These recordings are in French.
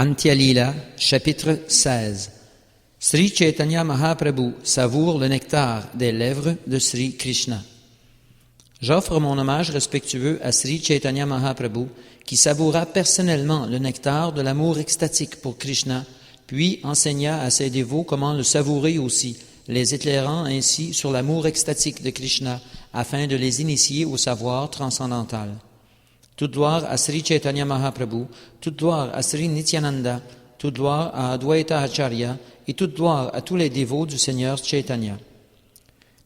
Antya-lila, chapitre 16. Sri Chaitanya Mahaprabhu savoure le nectar des lèvres de Sri Krishna. J'offre mon hommage respectueux à Sri Chaitanya Mahaprabhu qui savoura personnellement le nectar de l'amour extatique pour Krishna, puis enseigna à ses dévots comment le savourer aussi, les éclairant ainsi sur l'amour extatique de Krishna afin de les initier au savoir transcendantal. Toute gloire à Sri Chaitanya Mahaprabhu, toute gloire à Sri Nityananda, toute gloire à Advaita Acharya et toute gloire à tous les dévots du Seigneur Chaitanya.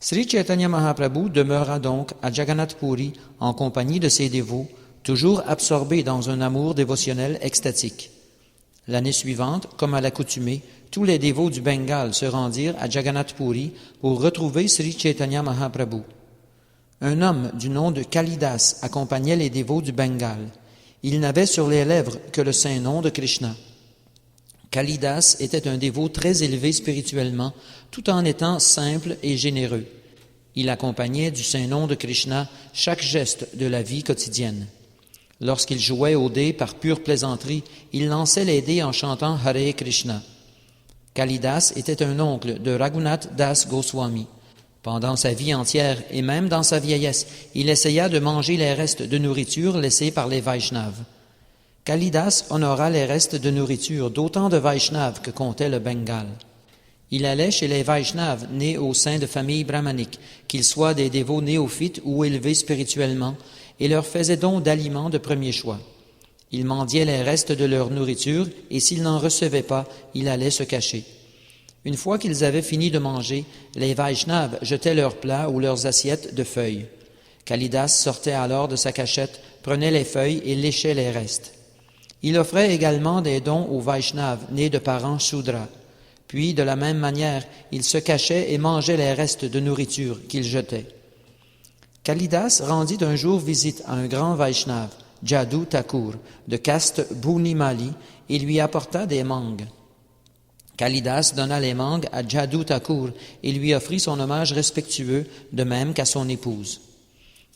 Sri Chaitanya Mahaprabhu demeura donc à Jagannath Puri en compagnie de ses dévots, toujours absorbés dans un amour dévotionnel extatique. L'année suivante, comme à l'accoutumée, tous les dévots du Bengale se rendirent à Jagannath Puri pour retrouver Sri Chaitanya Mahaprabhu. Un homme du nom de Kalidas accompagnait les dévots du Bengale. Il n'avait sur les lèvres que le saint nom de Krishna. Kalidas était un dévot très élevé spirituellement, tout en étant simple et généreux. Il accompagnait du saint nom de Krishna chaque geste de la vie quotidienne. Lorsqu'il jouait aux dés par pure plaisanterie, il lançait les dés en chantant Hare Krishna. Kalidas était un oncle de Raghunath Das Goswami. Pendant sa vie entière et même dans sa vieillesse, il essaya de manger les restes de nourriture laissés par les Vaishnavas. Kalidas honora les restes de nourriture d'autant de Vaishnavas que comptait le Bengale. Il allait chez les Vaishnavas nés au sein de familles brahmaniques, qu'ils soient des dévots néophytes ou élevés spirituellement, et leur faisait don d'aliments de premier choix. Il mendiait les restes de leur nourriture, et s'ils n'en recevaient pas, il allait se cacher. Une fois qu'ils avaient fini de manger, les Vaishnavas jetaient leurs plats ou leurs assiettes de feuilles. Kalidas sortait alors de sa cachette, prenait les feuilles et léchait les restes. Il offrait également des dons aux Vaishnavas nés de parents Shudra. Puis, de la même manière, il se cachait et mangeait les restes de nourriture qu'il jetait. Kalidas rendit un jour visite à un grand Vaishnava, Jadu Thakur, de caste Bunimali, et lui apporta des mangues. Kalidas donna les mangues à Jadu Thakur et lui offrit son hommage respectueux, de même qu'à son épouse.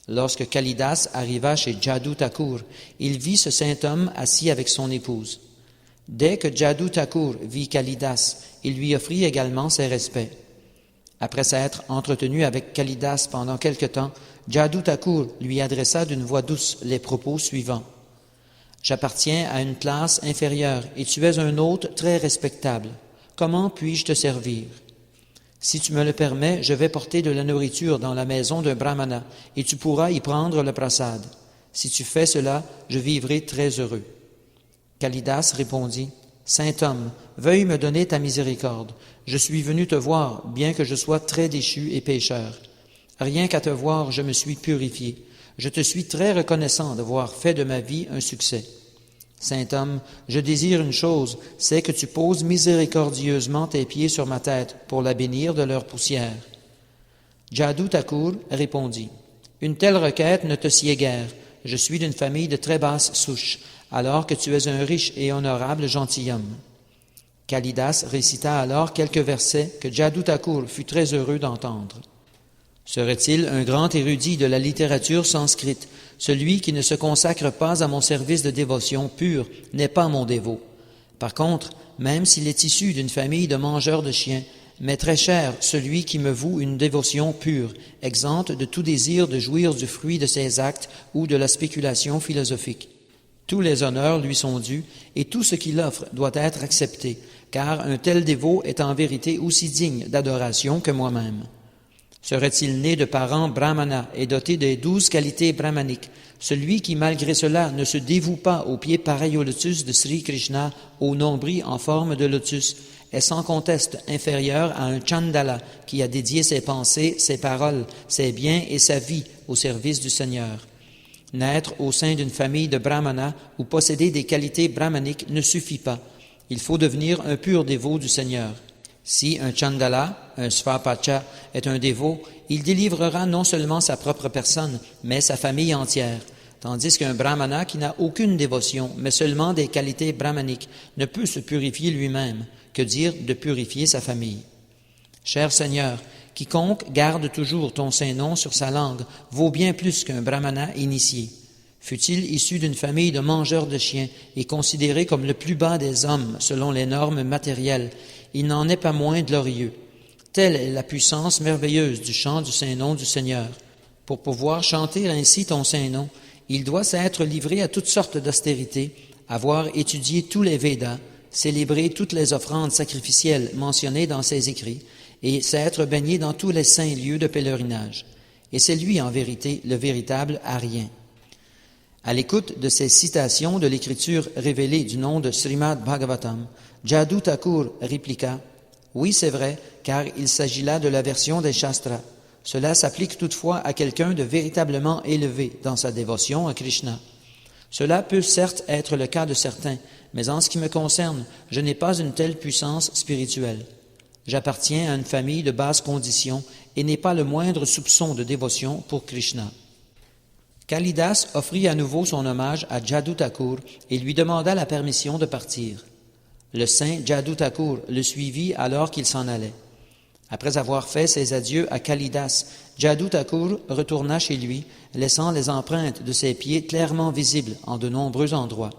Lorsque Kalidas arriva chez Jadu Thakur, il vit ce saint homme assis avec son épouse. Dès que Jadu Thakur vit Kalidas, il lui offrit également ses respects. Après s'être entretenu avec Kalidas pendant quelque temps, Jadu Thakur lui adressa d'une voix douce les propos suivants. « J'appartiens à une classe inférieure et tu es un hôte très respectable. Comment puis-je te servir? Si tu me le permets, je vais porter de la nourriture dans la maison d'un brahmana et tu pourras y prendre le prasad. Si tu fais cela, je vivrai très heureux. » Kalidas répondit, « Saint homme, veuille me donner ta miséricorde. Je suis venu te voir, bien que je sois très déchu et pécheur. Rien qu'à te voir, je me suis purifié. Je te suis très reconnaissant d'avoir fait de ma vie un succès. Saint homme, je désire une chose, c'est que tu poses miséricordieusement tes pieds sur ma tête pour la bénir de leur poussière. » Jadu Thakur répondit, « Une telle requête ne te sied guère. Je suis d'une famille de très basse souche, alors que tu es un riche et honorable gentilhomme. » Kalidas récita alors quelques versets que Jadu Thakur fut très heureux d'entendre. Serait-il un grand érudit de la littérature sanscrite? Celui qui ne se consacre pas à mon service de dévotion pure n'est pas mon dévot. Par contre, même s'il est issu d'une famille de mangeurs de chiens, m'est très cher celui qui me voue une dévotion pure, exempte de tout désir de jouir du fruit de ses actes ou de la spéculation philosophique. Tous les honneurs lui sont dus et tout ce qu'il offre doit être accepté, car un tel dévot est en vérité aussi digne d'adoration que moi-même. Serait-il né de parents brahmanas et doté des 12 qualités brahmaniques, celui qui malgré cela ne se dévoue pas au pied pareil au lotus de Sri Krishna, au nombril en forme de lotus, est sans conteste inférieur à un chandala qui a dédié ses pensées, ses paroles, ses biens et sa vie au service du Seigneur. Naître au sein d'une famille de brahmanas ou posséder des qualités brahmaniques ne suffit pas. Il faut devenir un pur dévot du Seigneur. Si un chandala, un svapacha, est un dévot, il délivrera non seulement sa propre personne, mais sa famille entière, tandis qu'un brahmana qui n'a aucune dévotion, mais seulement des qualités brahmaniques, ne peut se purifier lui-même, que dire de purifier sa famille. Cher Seigneur, quiconque garde toujours ton saint nom sur sa langue vaut bien plus qu'un brahmana initié. Fût-il issu d'une famille de mangeurs de chiens et considéré comme le plus bas des hommes selon les normes matérielles, il n'en est pas moins glorieux. Telle est la puissance merveilleuse du chant du Saint-Nom du Seigneur. Pour pouvoir chanter ainsi ton Saint-Nom, il doit s'être livré à toutes sortes d'austérités, avoir étudié tous les Védas, célébrer toutes les offrandes sacrificielles mentionnées dans ses écrits, et s'être baigné dans tous les saints lieux de pèlerinage. Et c'est lui, en vérité, le véritable Arien. À l'écoute de ces citations de l'écriture révélée du nom de Srimad Bhagavatam, Jaddu Thakur répliqua « Oui, c'est vrai, car il s'agit là de la version des Shastras. Cela s'applique toutefois à quelqu'un de véritablement élevé dans sa dévotion à Krishna. Cela peut certes être le cas de certains, mais en ce qui me concerne, je n'ai pas une telle puissance spirituelle. J'appartiens à une famille de basse condition et n'ai pas le moindre soupçon de dévotion pour Krishna. » Kalidas offrit à nouveau son hommage à Jaddu Thakur et lui demanda la permission de partir. Le saint Jaddu Thakur le suivit alors qu'il s'en allait. Après avoir fait ses adieux à Kalidas, Jaddu Thakur retourna chez lui, laissant les empreintes de ses pieds clairement visibles en de nombreux endroits.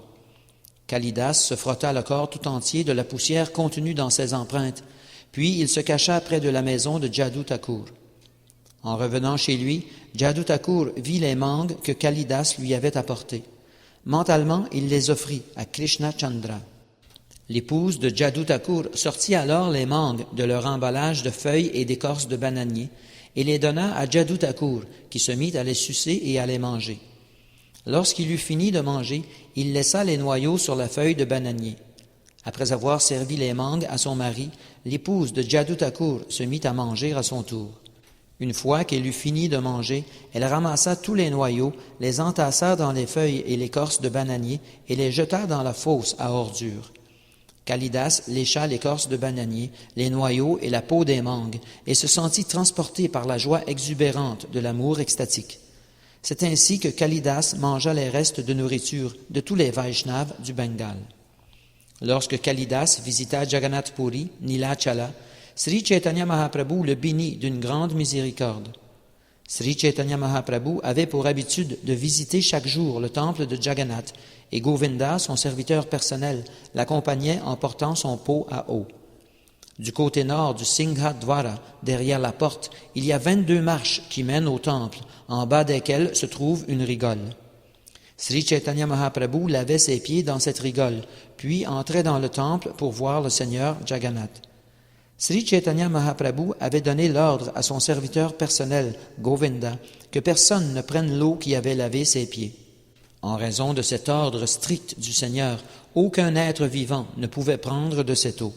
Kalidas se frotta le corps tout entier de la poussière contenue dans ses empreintes, puis il se cacha près de la maison de Jaddu Thakur. En revenant chez lui, Jaddu Thakur vit les mangues que Kalidas lui avait apportées. Mentalement, il les offrit à Krishna Chandra. L'épouse de Jaddu Thakur sortit alors les mangues de leur emballage de feuilles et d'écorces de bananier et les donna à Jaddu Thakur, qui se mit à les sucer et à les manger. Lorsqu'il eut fini de manger, il laissa les noyaux sur la feuille de bananier. Après avoir servi les mangues à son mari, l'épouse de Jaddu Thakur se mit à manger à son tour. Une fois qu'elle eut fini de manger, elle ramassa tous les noyaux, les entassa dans les feuilles et l'écorce de bananier et les jeta dans la fosse à ordures. Kalidas lécha l'écorce de bananier, les noyaux et la peau des mangues, et se sentit transporté par la joie exubérante de l'amour extatique. C'est ainsi que Kalidas mangea les restes de nourriture de tous les Vaishnavas du Bengale. Lorsque Kalidas visita Jagannath Puri, Nilachala, Sri Chaitanya Mahaprabhu le bénit d'une grande miséricorde. Sri Chaitanya Mahaprabhu avait pour habitude de visiter chaque jour le temple de Jagannath, et Govinda, son serviteur personnel, l'accompagnait en portant son pot à eau. Du côté nord du Singha Dwara, derrière la porte, il y a 22 marches qui mènent au temple, en bas desquelles se trouve une rigole. Sri Chaitanya Mahaprabhu lavait ses pieds dans cette rigole, puis entrait dans le temple pour voir le Seigneur Jagannath. Sri Chaitanya Mahaprabhu avait donné l'ordre à son serviteur personnel, Govinda, que personne ne prenne l'eau qui avait lavé ses pieds. En raison de cet ordre strict du Seigneur, aucun être vivant ne pouvait prendre de cette eau.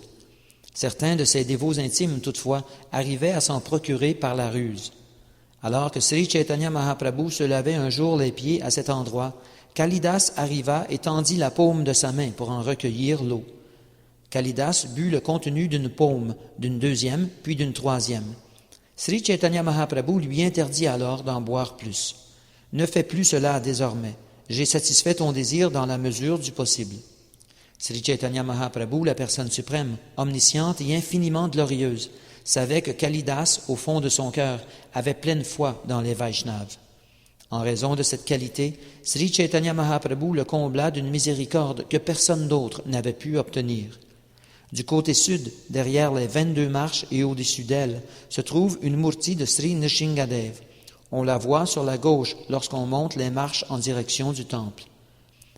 Certains de ses dévots intimes, toutefois, arrivaient à s'en procurer par la ruse. Alors que Sri Chaitanya Mahaprabhu se lavait un jour les pieds à cet endroit, Kalidas arriva et tendit la paume de sa main pour en recueillir l'eau. Kalidas but le contenu d'une paume, d'une deuxième, puis d'une troisième. Sri Chaitanya Mahaprabhu lui interdit alors d'en boire plus. « Ne fais plus cela désormais. J'ai satisfait ton désir dans la mesure du possible. » Sri Chaitanya Mahaprabhu, la personne suprême, omnisciente et infiniment glorieuse, savait que Kalidas, au fond de son cœur, avait pleine foi dans les Vaishnavas. En raison de cette qualité, Sri Chaitanya Mahaprabhu le combla d'une miséricorde que personne d'autre n'avait pu obtenir. Du côté sud, derrière les 22 marches et au-dessus d'elles, se trouve une murti de Sri Nrsingadev. On la voit sur la gauche lorsqu'on monte les marches en direction du temple.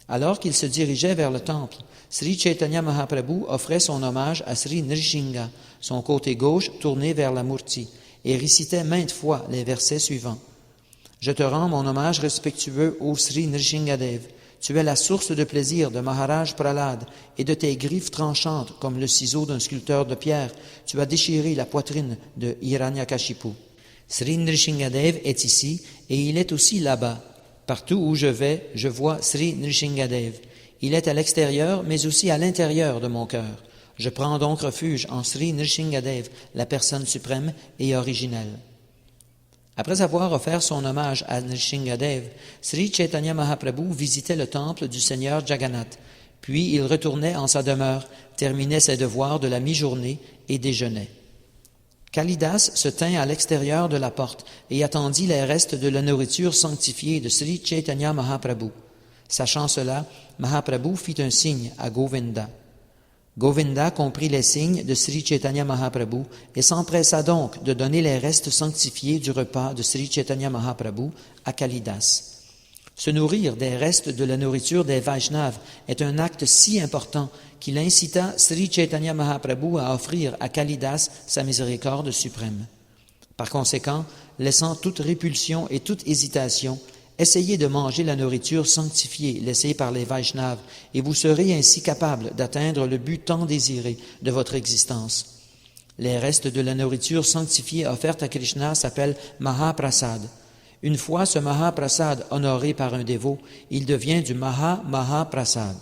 Alors qu'il se dirigeait vers le temple, Sri Chaitanya Mahaprabhu offrait son hommage à Sri Nrsinga, son côté gauche tourné vers la murti, et récitait maintes fois les versets suivants. « Je te rends mon hommage respectueux, ô Sri Nrsingadev. Tu es la source de plaisir de Maharaj Prahlad, et de tes griffes tranchantes comme le ciseau d'un sculpteur de pierre, tu as déchiré la poitrine de Hiranyakashipu. Sri Nrsingadev est ici, et il est aussi là-bas. Partout où je vais, je vois Sri Nrsingadev. Il est à l'extérieur, mais aussi à l'intérieur de mon cœur. Je prends donc refuge en Sri Nrsingadev, la personne suprême et originelle. » Après avoir offert son hommage à Nrsingadev, Sri Chaitanya Mahaprabhu visitait le temple du Seigneur Jagannath, puis il retournait en sa demeure, terminait ses devoirs de la mi-journée et déjeunait. Kalidas se tint à l'extérieur de la porte et attendit les restes de la nourriture sanctifiée de Sri Chaitanya Mahaprabhu. Sachant cela, Mahaprabhu fit un signe à Govinda. Govinda comprit les signes de Sri Chaitanya Mahaprabhu et s'empressa donc de donner les restes sanctifiés du repas de Sri Chaitanya Mahaprabhu à Kalidas. Se nourrir des restes de la nourriture des Vaishnavas est un acte si important qu'il incita Sri Chaitanya Mahaprabhu à offrir à Kalidas sa miséricorde suprême. Par conséquent, laissant toute répulsion et toute hésitation, essayez de manger la nourriture sanctifiée laissée par les Vaishnavas et vous serez ainsi capable d'atteindre le but tant désiré de votre existence. Les restes de la nourriture sanctifiée offerte à Krishna s'appellent Mahaprasad. Une fois ce Mahaprasad honoré par un dévot, il devient du Mahaprasad.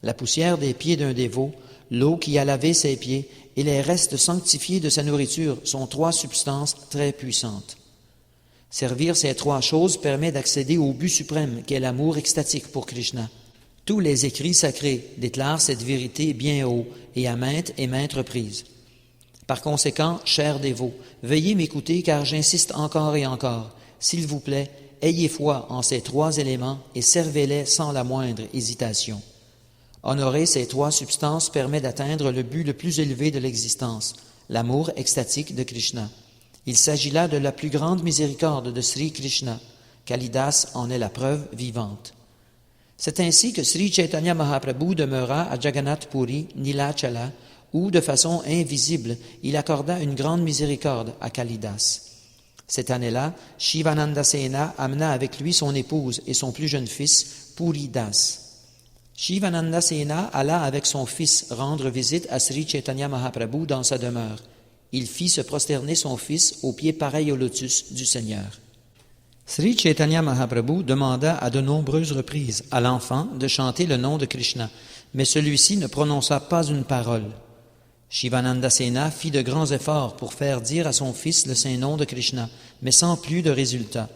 La poussière des pieds d'un dévot, l'eau qui a lavé ses pieds et les restes sanctifiés de sa nourriture sont trois substances très puissantes. Servir ces trois choses permet d'accéder au but suprême qu'est l'amour extatique pour Krishna. Tous les écrits sacrés déclarent cette vérité bien haut et à maintes reprises. Par conséquent, chers dévots, veuillez m'écouter car j'insiste encore et encore. S'il vous plaît, ayez foi en ces trois éléments et servez-les sans la moindre hésitation. Honorer ces trois substances permet d'atteindre le but le plus élevé de l'existence, l'amour extatique de Krishna. Il s'agit là de la plus grande miséricorde de Sri Krishna. Kalidas en est la preuve vivante. C'est ainsi que Sri Chaitanya Mahaprabhu demeura à Jagannath Puri, Nilachala, où, de façon invisible, il accorda une grande miséricorde à Kalidas. Cette année-là, Shivananda Sena amena avec lui son épouse et son plus jeune fils, Puridas. Shivananda Sena alla avec son fils rendre visite à Sri Chaitanya Mahaprabhu dans sa demeure. Il fit se prosterner son fils aux pieds pareils au lotus du Seigneur. Sri Chaitanya Mahaprabhu demanda à de nombreuses reprises à l'enfant de chanter le nom de Krishna, mais celui-ci ne prononça pas une parole. Shivananda Sena fit de grands efforts pour faire dire à son fils le saint nom de Krishna, mais sans plus de résultat.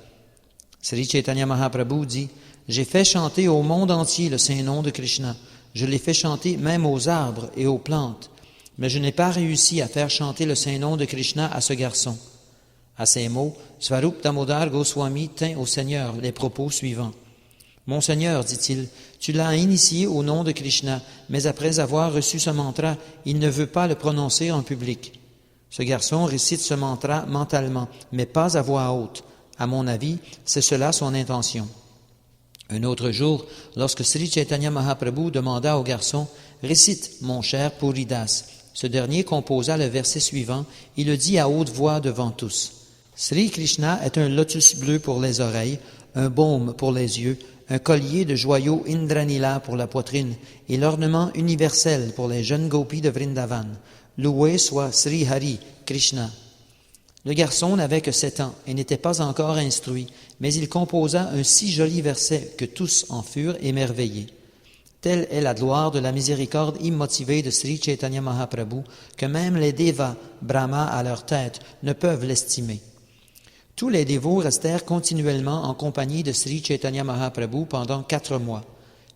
Sri Chaitanya Mahaprabhu dit « J'ai fait chanter au monde entier le saint nom de Krishna. Je l'ai fait chanter même aux arbres et aux plantes. Mais je n'ai pas réussi à faire chanter le saint nom de Krishna à ce garçon. » À ces mots, Svarup Damodar Goswami tint au Seigneur les propos suivants. « Mon Seigneur, dit-il, tu l'as initié au nom de Krishna, mais après avoir reçu ce mantra, il ne veut pas le prononcer en public. Ce garçon récite ce mantra mentalement, mais pas à voix haute. À mon avis, c'est cela son intention. » Un autre jour, lorsque Sri Chaitanya Mahaprabhu demanda au garçon « Récite, mon cher Puridas », ce dernier composa le verset suivant et le dit à haute voix devant tous. Sri Krishna est un lotus bleu pour les oreilles, un baume pour les yeux, un collier de joyaux Indranila pour la poitrine et l'ornement universel pour les jeunes gopis de Vrindavan. Loué soit Sri Hari, Krishna. Le garçon n'avait que 7 ans et n'était pas encore instruit, mais il composa un si joli verset que tous en furent émerveillés. Telle est la gloire de la miséricorde immotivée de Sri Chaitanya Mahaprabhu que même les Devas, Brahma à leur tête, ne peuvent l'estimer. Tous les dévots restèrent continuellement en compagnie de Sri Chaitanya Mahaprabhu pendant 4 mois.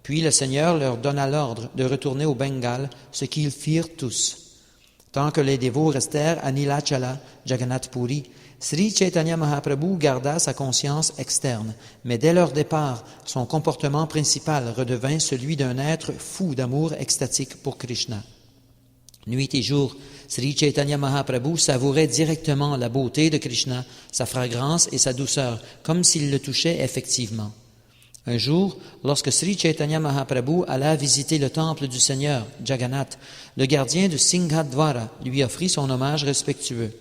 Puis le Seigneur leur donna l'ordre de retourner au Bengale, ce qu'ils firent tous. Tant que les dévots restèrent à Nilachala, Jagannath Puri, Sri Chaitanya Mahaprabhu garda sa conscience externe, mais dès leur départ, son comportement principal redevint celui d'un être fou d'amour extatique pour Krishna. Nuit et jour, Sri Chaitanya Mahaprabhu savourait directement la beauté de Krishna, sa fragrance et sa douceur, comme s'il le touchait effectivement. Un jour, lorsque Sri Chaitanya Mahaprabhu alla visiter le temple du Seigneur, Jagannath, le gardien de Singhadvara lui offrit son hommage respectueux.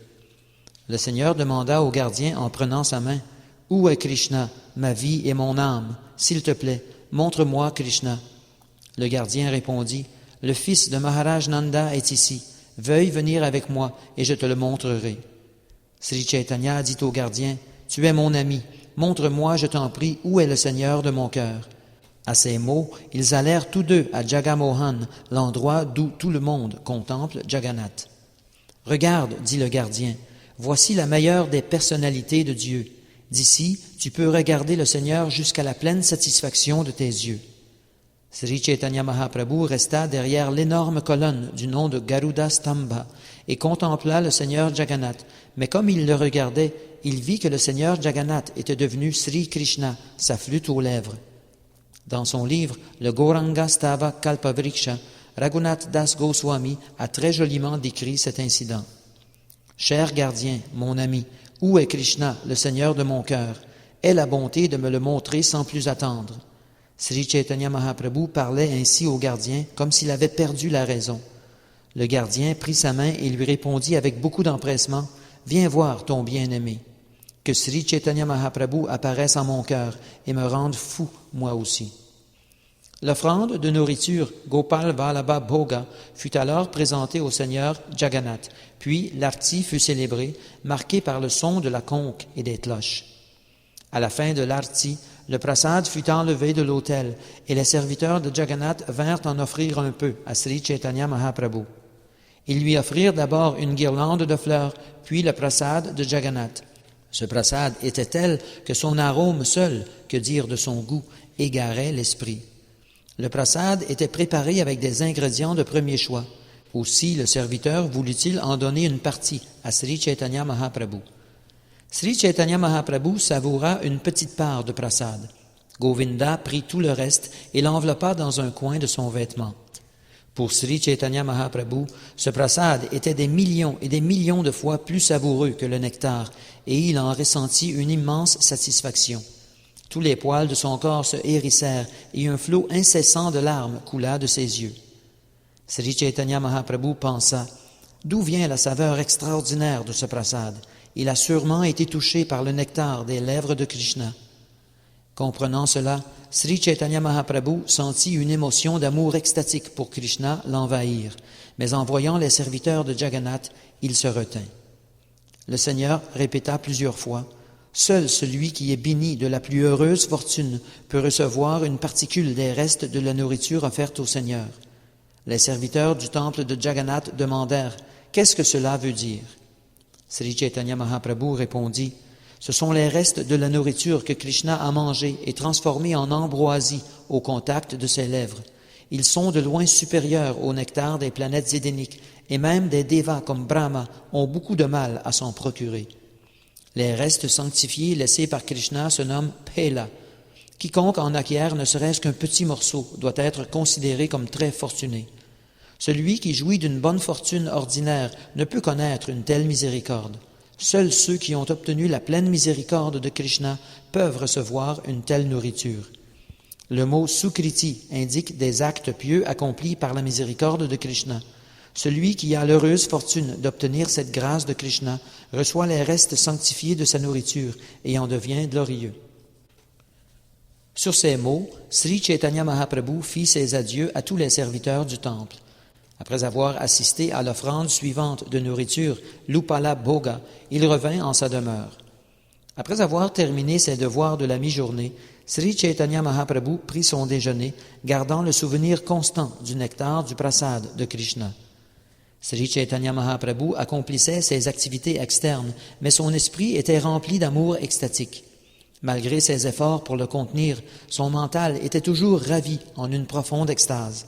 Le Seigneur demanda au gardien en prenant sa main, « Où est Krishna, ma vie et mon âme? S'il te plaît, montre-moi Krishna. » Le gardien répondit, « Le fils de Maharaj Nanda est ici. Veuille venir avec moi et je te le montrerai. » Sri Chaitanya dit au gardien, « Tu es mon ami. Montre-moi, je t'en prie, où est le Seigneur de mon cœur. » À ces mots, ils allèrent tous deux à Jagamohan, l'endroit d'où tout le monde contemple Jagannath. « Regarde, dit le gardien, voici la meilleure des personnalités de Dieu. D'ici, tu peux regarder le Seigneur jusqu'à la pleine satisfaction de tes yeux. » Sri Chaitanya Mahaprabhu resta derrière l'énorme colonne du nom de Garuda Stambha et contempla le Seigneur Jagannath, mais comme il le regardait, il vit que le Seigneur Jagannath était devenu Sri Krishna, sa flûte aux lèvres. Dans son livre Le Gauranga Stava Kalpavriksha, Raghunath Das Goswami a très joliment décrit cet incident. « Cher gardien, mon ami, où est Krishna, le Seigneur de mon cœur? Aie la bonté de me le montrer sans plus attendre. » Sri Chaitanya Mahaprabhu parlait ainsi au gardien comme s'il avait perdu la raison. Le gardien prit sa main et lui répondit avec beaucoup d'empressement, « Viens voir ton bien-aimé. Que Sri Chaitanya Mahaprabhu apparaisse en mon cœur et me rende fou, moi aussi. » L'offrande de nourriture Gopal Vallabha Bhoga fut alors présentée au Seigneur Jagannath, puis l'arti fut célébrée, marquée par le son de la conque et des cloches. À la fin de l'arti, le prasad fut enlevé de l'autel et les serviteurs de Jagannath vinrent en offrir un peu à Sri Chaitanya Mahaprabhu. Ils lui offrirent d'abord une guirlande de fleurs, puis le prasad de Jagannath. Ce prasad était tel que son arôme seul, que dire de son goût, égarait l'esprit. Le prasad était préparé avec des ingrédients de premier choix. Aussi le serviteur voulut-il en donner une partie à Sri Chaitanya Mahaprabhu. Sri Chaitanya Mahaprabhu savoura une petite part de prasad. Govinda prit tout le reste et l'enveloppa dans un coin de son vêtement. Pour Sri Chaitanya Mahaprabhu, ce prasad était des millions et des millions de fois plus savoureux que le nectar, et il en ressentit une immense satisfaction. Tous les poils de son corps se hérissèrent et un flot incessant de larmes coula de ses yeux. Sri Chaitanya Mahaprabhu pensa, « D'où vient la saveur extraordinaire de ce prasad? Il a sûrement été touché par le nectar des lèvres de Krishna. » Comprenant cela, Sri Chaitanya Mahaprabhu sentit une émotion d'amour extatique pour Krishna l'envahir, mais en voyant les serviteurs de Jagannath, il se retint. Le Seigneur répéta plusieurs fois, « Seul celui qui est béni de la plus heureuse fortune peut recevoir une particule des restes de la nourriture offerte au Seigneur. » Les serviteurs du temple de Jagannath demandèrent, « Qu'est-ce que cela veut dire? » Sri Chaitanya Mahaprabhu répondit, « Ce sont les restes de la nourriture que Krishna a mangée et transformée en ambroisie au contact de ses lèvres. Ils sont de loin supérieurs au nectar des planètes édéniques, et même des devas comme Brahma ont beaucoup de mal à s'en procurer. Les restes sanctifiés laissés par Krishna se nomment Pela. Quiconque en acquiert ne serait-ce qu'un petit morceau doit être considéré comme très fortuné. Celui qui jouit d'une bonne fortune ordinaire ne peut connaître une telle miséricorde. Seuls ceux qui ont obtenu la pleine miséricorde de Krishna peuvent recevoir une telle nourriture. Le mot Sukriti indique des actes pieux accomplis par la miséricorde de Krishna. Celui qui a l'heureuse fortune d'obtenir cette grâce de Krishna reçoit les restes sanctifiés de sa nourriture et en devient glorieux. » Sur ces mots, Sri Chaitanya Mahaprabhu fit ses adieux à tous les serviteurs du temple. Après avoir assisté à l'offrande suivante de nourriture, l'Upala Bhoga, il revint en sa demeure. Après avoir terminé ses devoirs de la mi-journée, Sri Chaitanya Mahaprabhu prit son déjeuner, gardant le souvenir constant du nectar du prasad de Krishna. Sri Chaitanya Mahaprabhu accomplissait ses activités externes, mais son esprit était rempli d'amour extatique. Malgré ses efforts pour le contenir, son mental était toujours ravi en une profonde extase.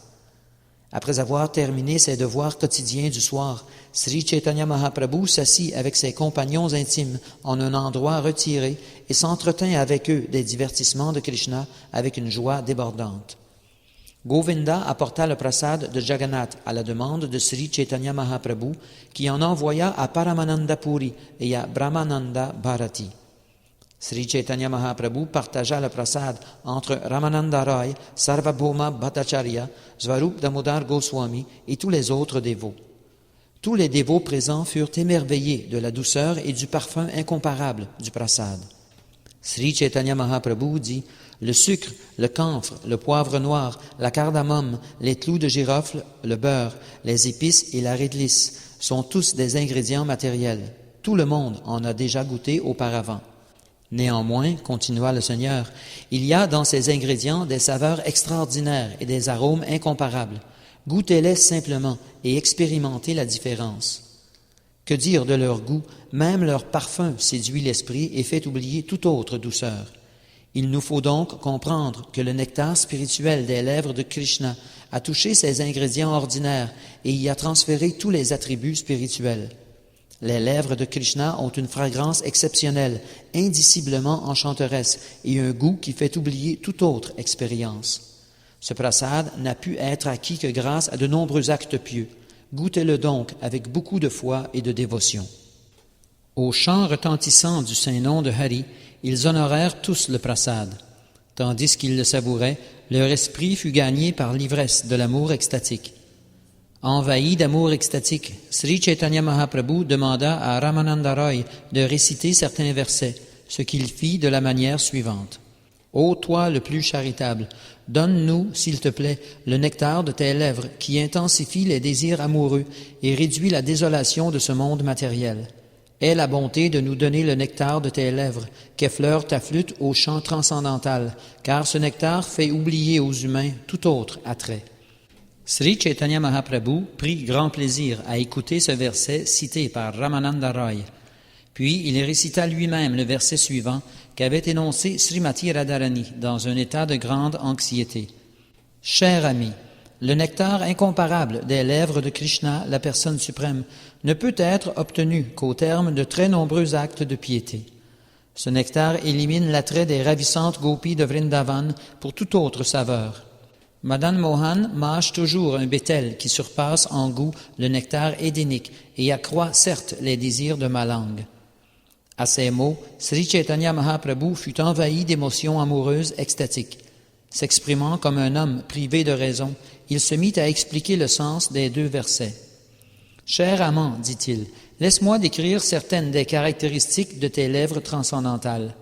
Après avoir terminé ses devoirs quotidiens du soir, Sri Chaitanya Mahaprabhu s'assit avec ses compagnons intimes en un endroit retiré et s'entretint avec eux des divertissements de Krishna avec une joie débordante. Govinda apporta le prasad de Jagannath à la demande de Sri Chaitanya Mahaprabhu, qui en envoya à Paramananda Puri et à Brahmananda Bharati. Sri Chaitanya Mahaprabhu partagea le prasad entre Ramananda Rai, Sarvabhauma Bhattacharya, Svarup Damodar Goswami et tous les autres dévots. Tous les dévots présents furent émerveillés de la douceur et du parfum incomparable du prasad. Sri Chaitanya Mahaprabhu dit, « Le sucre, le camphre, le poivre noir, la cardamome, les clous de girofle, le beurre, les épices et la réglisse sont tous des ingrédients matériels. Tout le monde en a déjà goûté auparavant. Néanmoins, continua le Seigneur, il y a dans ces ingrédients des saveurs extraordinaires et des arômes incomparables. Goûtez-les simplement et expérimentez la différence. Que dire de leur goût? Même leur parfum séduit l'esprit et fait oublier toute autre douceur. Il nous faut donc comprendre que le nectar spirituel des lèvres de Krishna a touché ces ingrédients ordinaires et y a transféré tous les attributs spirituels. Les lèvres de Krishna ont une fragrance exceptionnelle, indiciblement enchanteresse, et un goût qui fait oublier toute autre expérience. Ce prasad n'a pu être acquis que grâce à de nombreux actes pieux. Goûtez-le donc avec beaucoup de foi et de dévotion. Au chant retentissant du Saint-Nom de Hari, ils honorèrent tous le prasad. Tandis qu'ils le savouraient, leur esprit fut gagné par l'ivresse de l'amour extatique. Envahi d'amour extatique, Sri Chaitanya Mahaprabhu demanda à Ramananda Roy de réciter certains versets, ce qu'il fit de la manière suivante. « Ô toi le plus charitable, donne-nous, s'il te plaît, le nectar de tes lèvres qui intensifie les désirs amoureux et réduit la désolation de ce monde matériel. Aie la bonté de nous donner le nectar de tes lèvres, qu'effleure ta flûte au chant transcendantal, car ce nectar fait oublier aux humains tout autre attrait. » Sri Chaitanya Mahaprabhu prit grand plaisir à écouter ce verset cité par Ramananda Roy. Puis il récita lui-même le verset suivant qu'avait énoncé Srimati Radharani dans un état de grande anxiété. « Cher ami, le nectar incomparable des lèvres de Krishna, la personne suprême, ne peut être obtenu qu'au terme de très nombreux actes de piété. Ce nectar élimine l'attrait des ravissantes gopis de Vrindavan pour toute autre saveur. Madan Mohan mâche toujours un bétel qui surpasse en goût le nectar édénique et accroît certes les désirs de ma langue. » À ces mots, Sri Chaitanya Mahaprabhu fut envahi d'émotions amoureuses extatiques. S'exprimant comme un homme privé de raison, il se mit à expliquer le sens des 2 versets. « Cher amant, dit-il, laisse-moi décrire certaines des caractéristiques de tes lèvres transcendantales.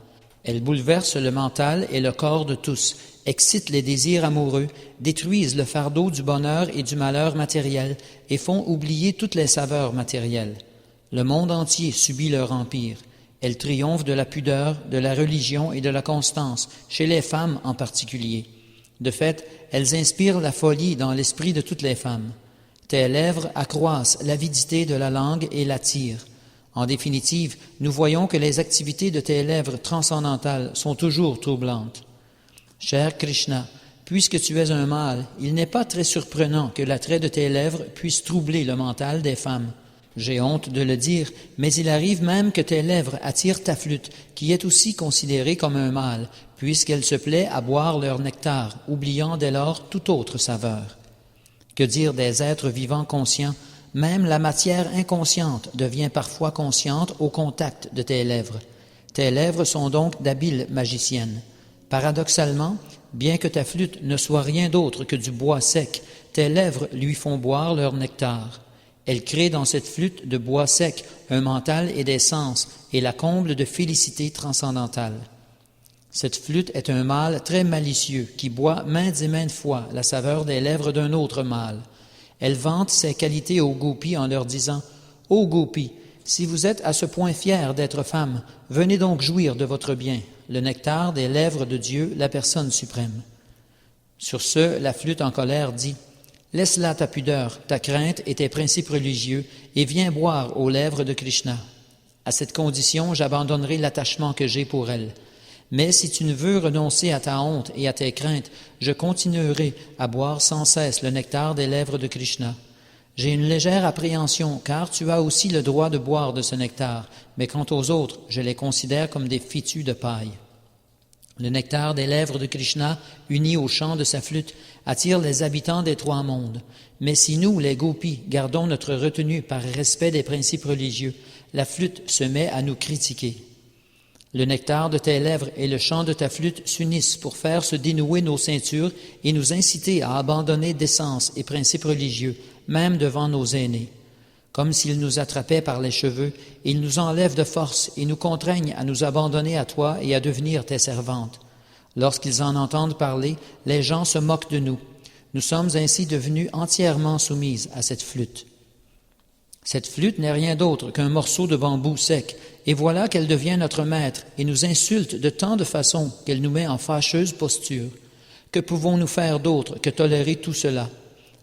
Elles bouleversent le mental et le corps de tous, excitent les désirs amoureux, détruisent le fardeau du bonheur et du malheur matériel et font oublier toutes les saveurs matérielles. Le monde entier subit leur empire. Elles triomphent de la pudeur, de la religion et de la constance, chez les femmes en particulier. De fait, elles inspirent la folie dans l'esprit de toutes les femmes. Tes lèvres accroissent l'avidité de la langue et l'attirent. En définitive, nous voyons que les activités de tes lèvres transcendantales sont toujours troublantes. Cher Krishna, puisque tu es un mâle, il n'est pas très surprenant que l'attrait de tes lèvres puisse troubler le mental des femmes. J'ai honte de le dire, mais il arrive même que tes lèvres attirent ta flûte, qui est aussi considérée comme un mâle, puisqu'elle se plaît à boire leur nectar, oubliant dès lors toute autre saveur. Que dire des êtres vivants conscients? Même la matière inconsciente devient parfois consciente au contact de tes lèvres. Tes lèvres sont donc d'habiles magiciennes. Paradoxalement, bien que ta flûte ne soit rien d'autre que du bois sec, tes lèvres lui font boire leur nectar. Elle crée dans cette flûte de bois sec un mental et des sens et la comble de félicité transcendantale. Cette flûte est un mâle très malicieux qui boit maintes et maintes fois la saveur des lèvres d'un autre mâle. Elle vante ses qualités aux gopis en leur disant « Ô gopis, si vous êtes à ce point fiers d'être femmes, venez donc jouir de votre bien, le nectar des lèvres de Dieu, la personne suprême. » Sur ce, la flûte en colère dit « Laisse là ta pudeur, ta crainte et tes principes religieux, et viens boire aux lèvres de Krishna. À cette condition, j'abandonnerai l'attachement que j'ai pour elle. Mais si tu ne veux renoncer à ta honte et à tes craintes, je continuerai à boire sans cesse le nectar des lèvres de Krishna. J'ai une légère appréhension, car tu as aussi le droit de boire de ce nectar, mais quant aux autres, je les considère comme des fétus de paille. Le nectar des lèvres de Krishna, uni au chant de sa flûte, attire les habitants des 3 mondes. Mais si nous, les gopis, gardons notre retenue par respect des principes religieux, la flûte se met à nous critiquer. Le nectar de tes lèvres et le chant de ta flûte s'unissent pour faire se dénouer nos ceintures et nous inciter à abandonner décence et principes religieux, même devant nos aînés. Comme s'ils nous attrapaient par les cheveux, ils nous enlèvent de force et nous contraignent à nous abandonner à toi et à devenir tes servantes. Lorsqu'ils en entendent parler, les gens se moquent de nous. Nous sommes ainsi devenus entièrement soumises à cette flûte. Cette flûte n'est rien d'autre qu'un morceau de bambou sec, et voilà qu'elle devient notre maître et nous insulte de tant de façons qu'elle nous met en fâcheuse posture. Que pouvons-nous faire d'autre que tolérer tout cela?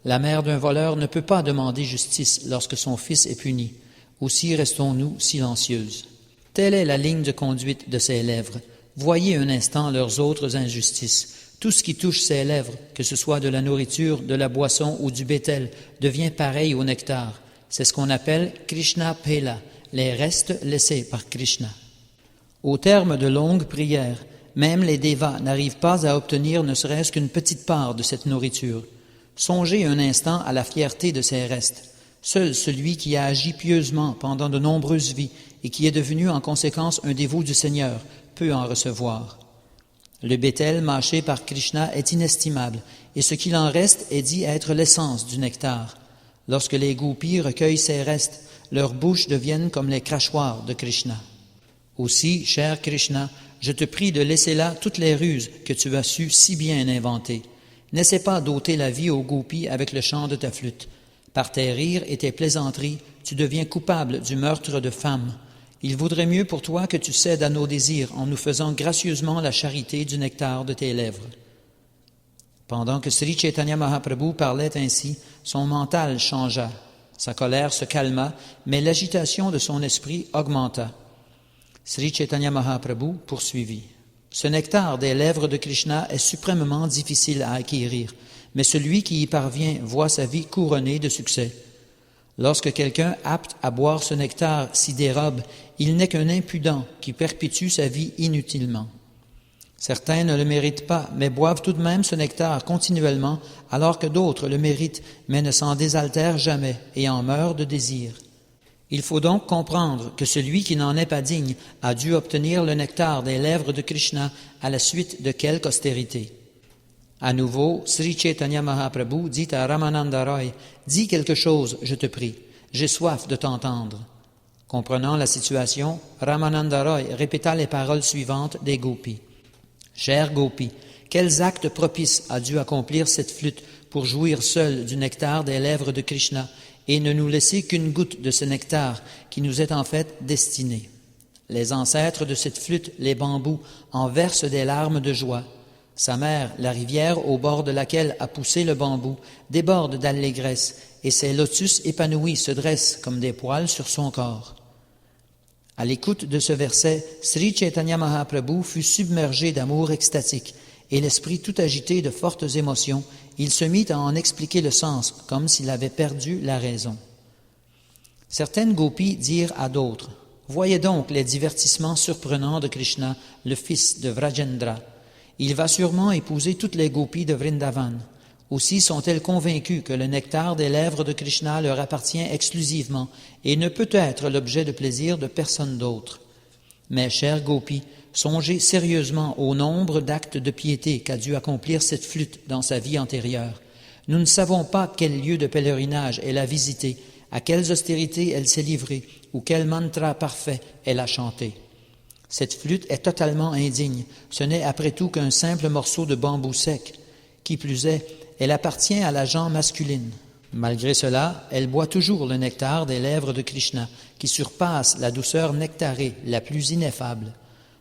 La mère d'un voleur ne peut pas demander justice lorsque son fils est puni. Aussi restons-nous silencieuses. Telle est la ligne de conduite de ses lèvres. Voyez un instant leurs autres injustices. Tout ce qui touche ses lèvres, que ce soit de la nourriture, de la boisson ou du bétel, devient pareil au nectar. C'est ce qu'on appelle Krishna Pela, les restes laissés par Krishna. Au terme de longues prières, même les devas n'arrivent pas à obtenir ne serait-ce qu'une petite part de cette nourriture. Songez un instant à la fierté de ces restes. Seul celui qui a agi pieusement pendant de nombreuses vies et qui est devenu en conséquence un dévot du Seigneur peut en recevoir. Le bétel mâché par Krishna est inestimable et ce qu'il en reste est dit être l'essence du nectar. Lorsque les gopis recueillent ces restes, leurs bouches deviennent comme les crachoirs de Krishna. Aussi, cher Krishna, je te prie de laisser là toutes les ruses que tu as su si bien inventer. N'essaie pas d'ôter la vie aux gopis avec le chant de ta flûte. Par tes rires et tes plaisanteries, tu deviens coupable du meurtre de femmes. Il vaudrait mieux pour toi que tu cèdes à nos désirs en nous faisant gracieusement la charité du nectar de tes lèvres. Pendant que Sri Chaitanya Mahaprabhu parlait ainsi, son mental changea. Sa colère se calma, mais l'agitation de son esprit augmenta. Sri Chaitanya Mahaprabhu poursuivit. Ce nectar des lèvres de Krishna est suprêmement difficile à acquérir, mais celui qui y parvient voit sa vie couronnée de succès. Lorsque quelqu'un apte à boire ce nectar s'y dérobe, il n'est qu'un impudent qui perpétue sa vie inutilement. Certains ne le méritent pas, mais boivent tout de même ce nectar continuellement, alors que d'autres le méritent, mais ne s'en désaltèrent jamais et en meurent de désir. Il faut donc comprendre que celui qui n'en est pas digne a dû obtenir le nectar des lèvres de Krishna à la suite de quelque austérité. À nouveau, Sri Chaitanya Mahaprabhu dit à Ramananda Roy, « Dis quelque chose, je te prie, j'ai soif de t'entendre. » Comprenant la situation, Ramananda Roy répéta les paroles suivantes des gopis. « Cher gopi, quels actes propices a dû accomplir cette flûte pour jouir seule du nectar des lèvres de Krishna et ne nous laisser qu'une goutte de ce nectar qui nous est en fait destiné. Les ancêtres de cette flûte, les bambous, en versent des larmes de joie. Sa mère, la rivière au bord de laquelle a poussé le bambou, déborde d'allégresse, et ses lotus épanouis se dressent comme des poils sur son corps. » À l'écoute de ce verset, Sri Chaitanya Mahaprabhu fut submergé d'amour extatique, et l'esprit tout agité de fortes émotions, il se mit à en expliquer le sens, comme s'il avait perdu la raison. Certaines gopis dirent à d'autres, « Voyez donc les divertissements surprenants de Krishna, le fils de Vrajendra. Il va sûrement épouser toutes les gopis de Vrindavan. Aussi sont-elles convaincues que le nectar des lèvres de Krishna leur appartient exclusivement et ne peut être l'objet de plaisir de personne d'autre. Mais, chers gopis, songez sérieusement au nombre d'actes de piété qu'a dû accomplir cette flûte dans sa vie antérieure. Nous ne savons pas quel lieu de pèlerinage elle a visité, à quelles austérités elle s'est livrée ou quel mantra parfait elle a chanté. Cette flûte est totalement indigne, ce n'est après tout qu'un simple morceau de bambou sec. Qui plus est, elle appartient à la gent masculine. Malgré cela, elle boit toujours le nectar des lèvres de Krishna, qui surpasse la douceur nectarée la plus ineffable.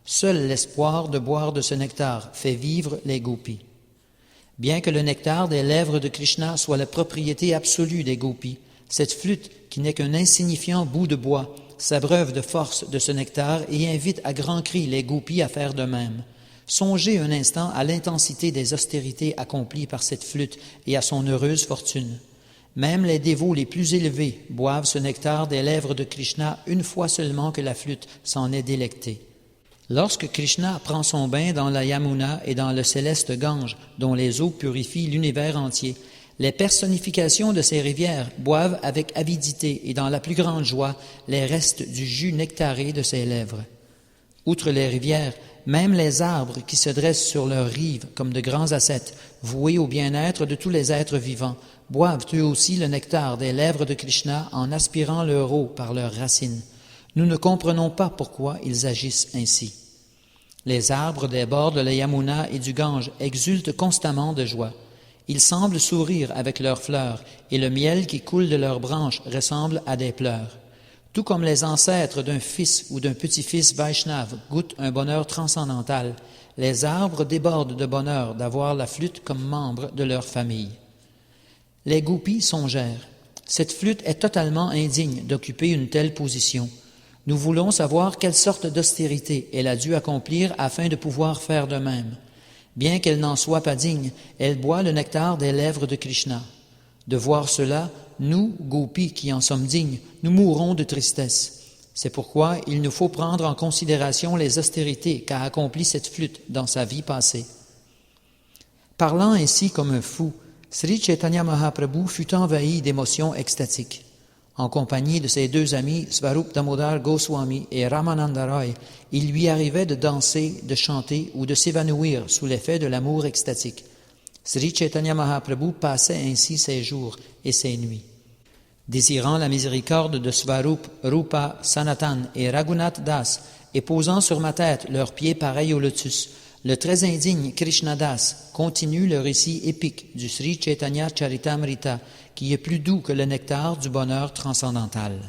Seul l'espoir de boire de ce nectar fait vivre les gopis. Bien que le nectar des lèvres de Krishna soit la propriété absolue des gopis, cette flûte, qui n'est qu'un insignifiant bout de bois, s'abreuve de force de ce nectar et invite à grands cris les gopis à faire de même. Songez un instant à l'intensité des austérités accomplies par cette flûte et à son heureuse fortune. Même les dévots les plus élevés boivent ce nectar des lèvres de Krishna une fois seulement que la flûte s'en est délectée. Lorsque Krishna prend son bain dans la Yamuna et dans le céleste Gange, dont les eaux purifient l'univers entier, les personnifications de ces rivières boivent avec avidité et dans la plus grande joie les restes du jus nectaré de ses lèvres. Outre les rivières, même les arbres qui se dressent sur leurs rives comme de grands ascètes, voués au bien-être de tous les êtres vivants, boivent eux aussi le nectar des lèvres de Krishna en aspirant leur eau par leurs racines. Nous ne comprenons pas pourquoi ils agissent ainsi. Les arbres des bords de la Yamuna et du Gange exultent constamment de joie. Ils semblent sourire avec leurs fleurs, et le miel qui coule de leurs branches ressemble à des pleurs. Tout comme les ancêtres d'un fils ou d'un petit-fils Vaishnav goûtent un bonheur transcendantal, les arbres débordent de bonheur d'avoir la flûte comme membre de leur famille. Les gopis songèrent. Cette flûte est totalement indigne d'occuper une telle position. Nous voulons savoir quelle sorte d'austérité elle a dû accomplir afin de pouvoir faire de même. Bien qu'elle n'en soit pas digne, elle boit le nectar des lèvres de Krishna. De voir cela, nous, gopis qui en sommes dignes, nous mourrons de tristesse. C'est pourquoi il nous faut prendre en considération les austérités qu'a accomplies cette flûte dans sa vie passée. Parlant ainsi comme un fou, Sri Chaitanya Mahaprabhu fut envahi d'émotions extatiques. En compagnie de ses deux amis, Svarup Damodar Goswami et Ramananda Roy, il lui arrivait de danser, de chanter ou de s'évanouir sous l'effet de l'amour extatique. Sri Chaitanya Mahaprabhu passait ainsi ses jours et ses nuits. Désirant la miséricorde de Svarup, Rupa, Sanatan et Raghunath Das, et posant sur ma tête leurs pieds pareils au lotus, le très indigne Krishnadas continue le récit épique du Sri Chaitanya Charitamrita, qui est plus doux que le nectar du bonheur transcendantal.